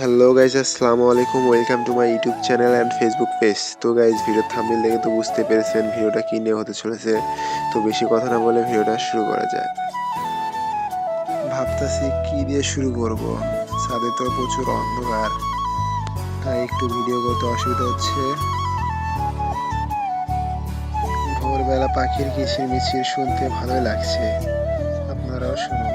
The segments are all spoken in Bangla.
হ্যালো গাইজ, আসসালামু আলাইকুম। Welcome to my YouTube channel and Facebook page. তো গাইজ, ভিডিওর থাম্বনেল দেখে তো বুঝতে পেরেছেন ভিডিওটা কী নিয়ে হতে চলেছে। তো বেশি কথা না বলে ভিডিওটা শুরু করা যায়। ভাবতেছি কি দিয়ে শুরু করব, ছাদে তো প্রচুর অন্ধকার, তাই একটু ভিডিও করতে অসুবিধা হচ্ছে। ভোরবেলা পাখির কিচিরমিচির শুনতে ভালোই লাগছে, আপনারাও শুনুন।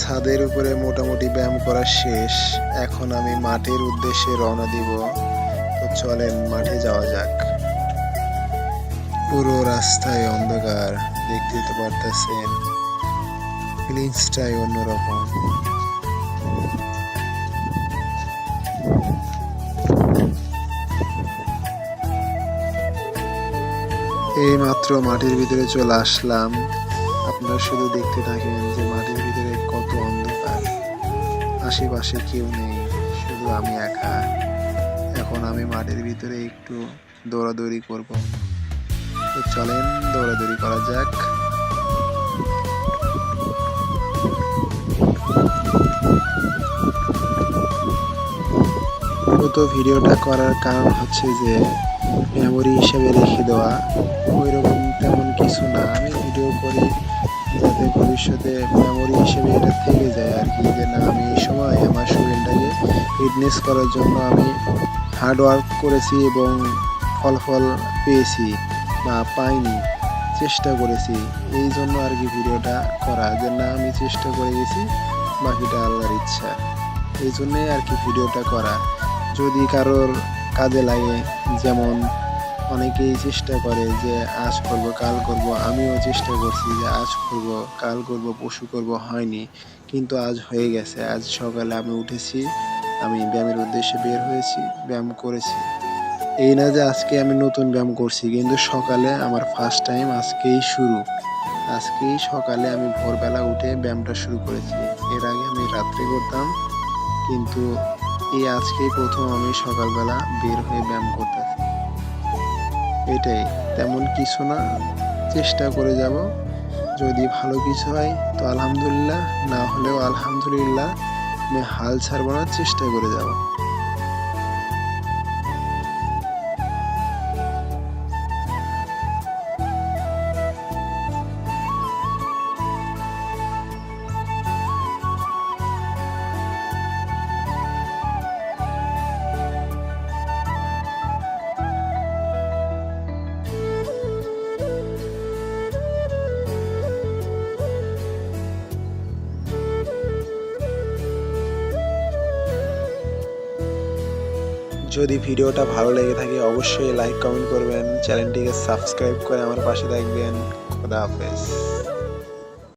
ছাদের উপরে মোটামুটি ব্যায়াম করা শেষ, এখন আমি মাঠের উদ্দেশ্যে রওনা দিব। তো চলেন মাঠে যাওয়া যাক। পুরো রাস্তায় অন্ধকার, দেখতে তো পারতেছেন, ফিলিংসটাই অন্যরকম। এই মাত্র মাঠের ভিতরে চলে আসলাম, আপনারা শুধু দেখতে থাকেন যে মাঠের ভিতরে কত অন্ধকার, আশেপাশে কেউ নেই, শুধু আমি একা। এখন আমি মাঠের ভিতরে একটু দৌড়াদৌড়ি করব। তো চলেন দৌড়াদৌড়ি করা যাক। তো ভিডিওটা করার কারণ হচ্ছে যে মেমোরি হিসেবে রেখে দেওয়া, ওইরকম তেমন কিছু না। আমি ভিডিও করি যাতে ভবিষ্যতে মেমোরি হিসেবে এটা থেকে যায় আর কি, যে না আমি এই সময় আমার শরীরটাকে ফিটনেস করার জন্য আমি হার্ড ওয়ার্ক করেছি এবং ফলাফল পেয়েছি বা পাইনি, চেষ্টা করেছি। এই জন্য আর কি ভিডিওটা করা, যে না আমি চেষ্টা করে গেছি, বাকিটা আল্লাহর ইচ্ছা। এই জন্যই আর কি ভিডিওটা করা, যদি কারোর কাজে লাগে। যেমন অনেকেই চেষ্টা করে যে আজ করব কাল করব, আমিও চেষ্টা করছি যে আজ করব কাল করব পরশু করব, হয়নি, কিন্তু আজ হয়ে গেছে। আজ সকালে আমি উঠেছি, আমি ব্যায়ামের উদ্দেশ্যে বের হয়েছি, ব্যায়াম করেছি। এই না যে আজকে আমি নতুন ব্যায়াম করছি, কিন্তু সকালে আমার ফার্স্ট টাইম আজকেই শুরু। আজকেই সকালে আমি ভোরবেলা উঠে ব্যায়ামটা শুরু করেছি। এর আগে আমি রাত্রে করতাম, কিন্তু এই আজকেই প্রথম আমি সকালবেলা বের হয়ে ব্যায়াম করতেছি। এটাই, তেমন কিছু না, চেষ্টা করে যাব। যদি ভালো কিছু হয় তো আলহামদুলিল্লাহ, না হলেও আলহামদুলিল্লাহ, আমি হাল ছাড়বো না, চেষ্টা করে যাব। যদি ভিডিওটা ভালো লেগে থাকে অবশ্যই লাইক কমেন্ট করবেন, চ্যানেলটিকে সাবস্ক্রাইব করে আমার পাশে থাকবেন। খোদা হাফেজ।